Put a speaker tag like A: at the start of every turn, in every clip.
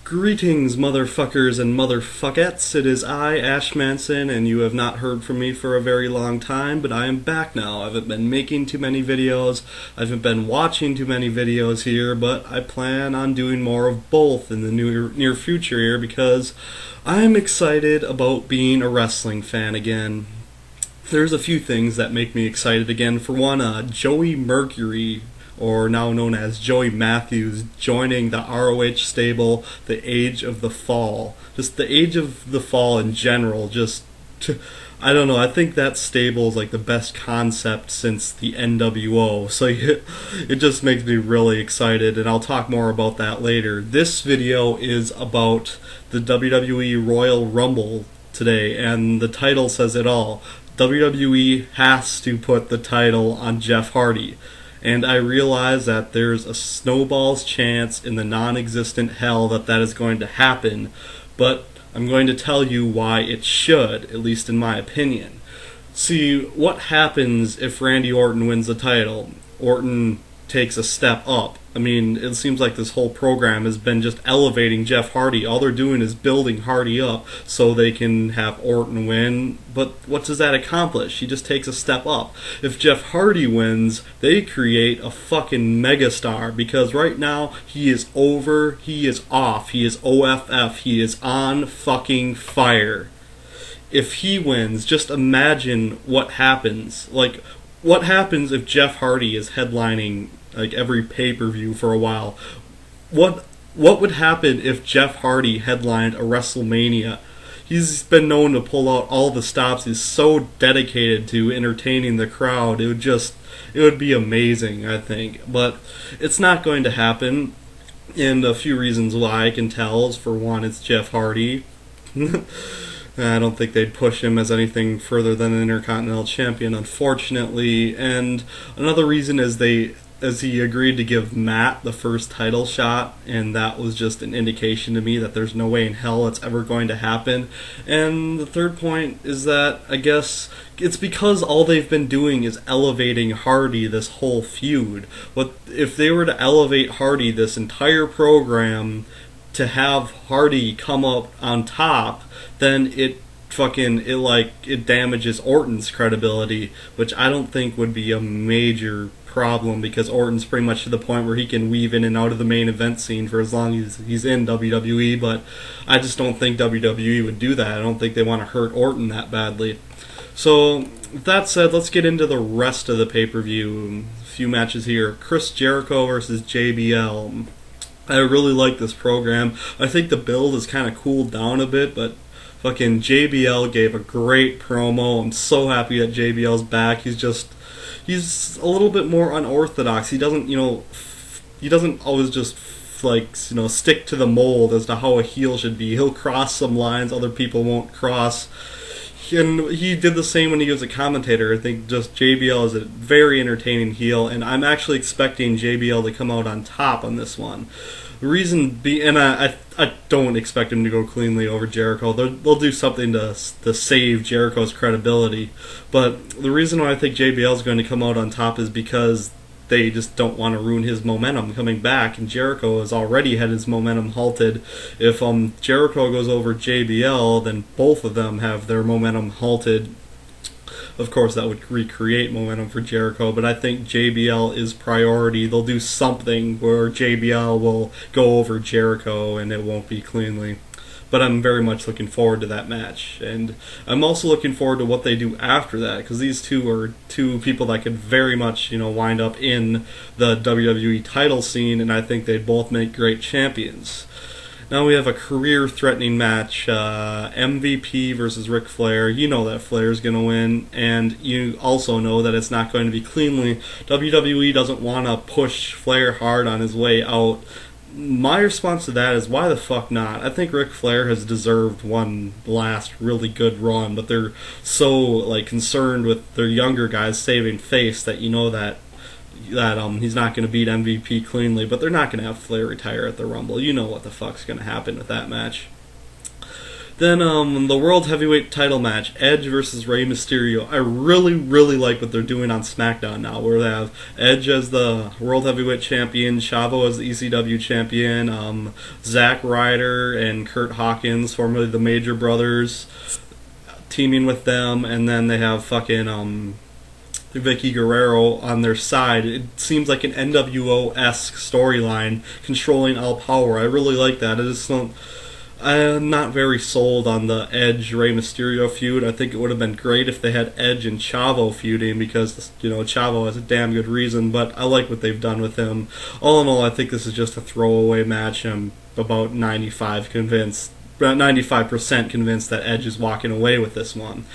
A: Greetings, motherfuckers and motherfuckettes. It is I, Ash Manson, and you have not heard from me for a very long time, but I am back now. I haven't been making too many videos, I haven't been watching too many videos here, but I plan on doing more of both in the near future here because I'm excited about being a wrestling fan again. There's a few things that make me excited again. For one, Joey Mercury, or now known as Joey Matthews, joining the ROH stable, the Age of the Fall. Just the Age of the Fall in general, I don't know, I think that stable is like the best concept since the NWO, so it just makes me really excited, and I'll talk more about that later. This video is about the WWE Royal Rumble today, and the title says it all. WWE has to put the title on Jeff Hardy. And I realize that there's a snowball's chance in the non-existent hell that that is going to happen, but I'm going to tell you why it should, at least in my opinion. See, what happens if Randy Orton wins the title? Orton takes a step up. I mean, it seems like this whole program has been just elevating Jeff Hardy. All they're doing is building Hardy up so they can have Orton win. But what does that accomplish? He just takes a step up. If Jeff Hardy wins, they create a fucking megastar, because right now he is over, he is off, he is OFF, he is on fucking fire. If he wins, just imagine what happens. Like, what happens if Jeff Hardy is headlining like every pay-per-view for a while? What would happen if Jeff Hardy headlined a WrestleMania? He's been known to pull out all the stops. He's so dedicated to entertaining the crowd. It would be amazing, I think. But it's not going to happen, and a few reasons why I can tell is, for one, it's Jeff Hardy. I don't think they'd push him as anything further than an Intercontinental Champion, unfortunately. And another reason is he agreed to give Matt the first title shot, and that was just an indication to me that there's no way in hell it's ever going to happen. And the third point is that I guess it's because all they've been doing is elevating Hardy this whole feud. But if they were to elevate Hardy this entire program to have Hardy come up on top, then it damages Orton's credibility, which I don't think would be a major problem, because Orton's pretty much to the point where he can weave in and out of the main event scene for as long as he's in WWE, but I just don't think WWE would do that. I don't think they want to hurt Orton that badly. So, with that said, let's get into the rest of the pay-per-view. A few matches here. Chris Jericho versus JBL. I really like this program. I think the build has kind of cooled down a bit, but fucking JBL gave a great promo. I'm so happy that JBL's back. He's a little bit more unorthodox. He doesn't always just stick to the mold as to how a heel should be. He'll cross some lines other people won't cross. And he did the same when he was a commentator. I think just JBL is a very entertaining heel, and I'm actually expecting JBL to come out on top on this one. The reason being, and I don't expect him to go cleanly over Jericho. They'll do something to save Jericho's credibility. But the reason why I think JBL is going to come out on top is because they just don't want to ruin his momentum coming back, and Jericho has already had his momentum halted. If Jericho goes over JBL, then both of them have their momentum halted. Of course, that would recreate momentum for Jericho, but I think JBL is priority. They'll do something where JBL will go over Jericho, and it won't be cleanly. But I'm very much looking forward to that match. And I'm also looking forward to what they do after that, because these two are two people that could very much, wind up in the WWE title scene, and I think they'd both make great champions. Now we have a career-threatening match, MVP versus Ric Flair. You know that Flair's going to win, and you also know that it's not going to be cleanly. WWE doesn't want to push Flair hard on his way out. My response to that is, why the fuck not? I think Ric Flair has deserved one last really good run, but they're so concerned with their younger guys saving face that you know that he's not going to beat MVP cleanly, but they're not going to have Flair retire at the Rumble. You know what the fuck's going to happen with that match. Then the World Heavyweight title match, Edge versus Rey Mysterio. I really, really like what they're doing on SmackDown now, where they have Edge as the World Heavyweight Champion, Chavo as the ECW Champion, Zack Ryder and Kurt Hawkins, formerly the Major Brothers, teaming with them, and then they have fucking Vicky Guerrero on their side. It seems like an NWO-esque storyline, controlling all power. I really like that. I'm not very sold on the Edge Rey Mysterio feud. I think it would have been great if they had Edge and Chavo feuding, because Chavo has a damn good reason. But I like what they've done with him. All in all, I think this is just a throwaway match. I'm about 95% convinced that Edge is walking away with this one.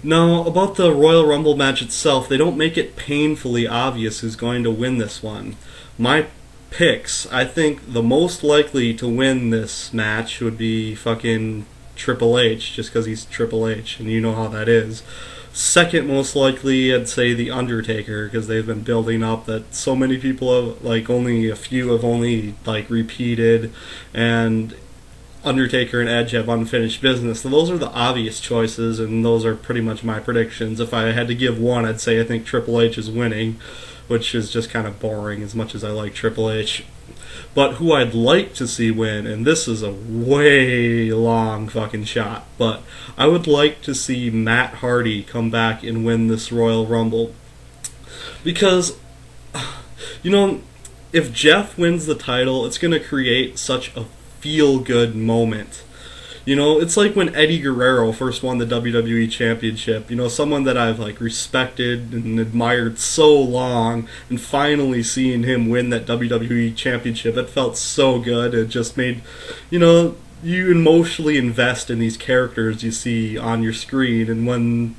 A: Now, about the Royal Rumble match itself, they don't make it painfully obvious who's going to win this one. My picks, I think the most likely to win this match would be fucking Triple H, just because he's Triple H, and you know how that is. Second most likely, I'd say The Undertaker, because they've been building up that so many people have, only a few have only, repeated, and Undertaker and Edge have unfinished business. So those are the obvious choices, and those are pretty much my predictions. If I had to give one, I'd say I think Triple H is winning, which is just kind of boring as much as I like Triple H. But who I'd like to see win, and this is a way long fucking shot, but I would like to see Matt Hardy come back and win this Royal Rumble. Because, if Jeff wins the title, it's going to create such a feel-good moment. It's like when Eddie Guerrero first won the WWE Championship. Someone that I've respected and admired so long, and finally seeing him win that WWE Championship, it felt so good. It just made, you emotionally invest in these characters you see on your screen, and when,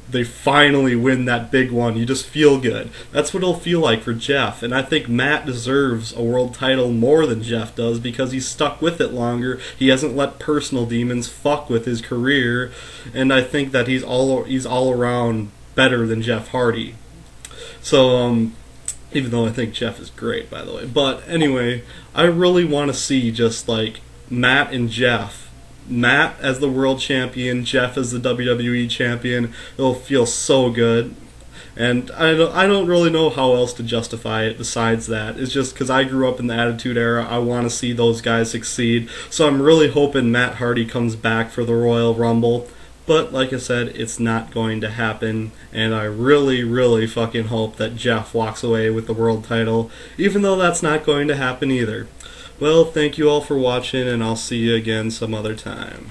A: they finally win that big one, you just feel good. That's what it'll feel like for Jeff, and I think Matt deserves a world title more than Jeff does, because he's stuck with it longer. He hasn't let personal demons fuck with his career, and I think that he's all around better than Jeff Hardy. So, even though I think Jeff is great, by the way. But anyway, I really want to see just Matt and Jeff. Matt as the world champion, Jeff as the WWE champion. It'll feel so good. And I don't really know how else to justify it besides that. It's just because I grew up in the Attitude Era, I want to see those guys succeed. So I'm really hoping Matt Hardy comes back for the Royal Rumble. But like I said, it's not going to happen. And I really, really fucking hope that Jeff walks away with the world title, even though that's not going to happen either. Well, thank you all for watching, and I'll see you again some other time.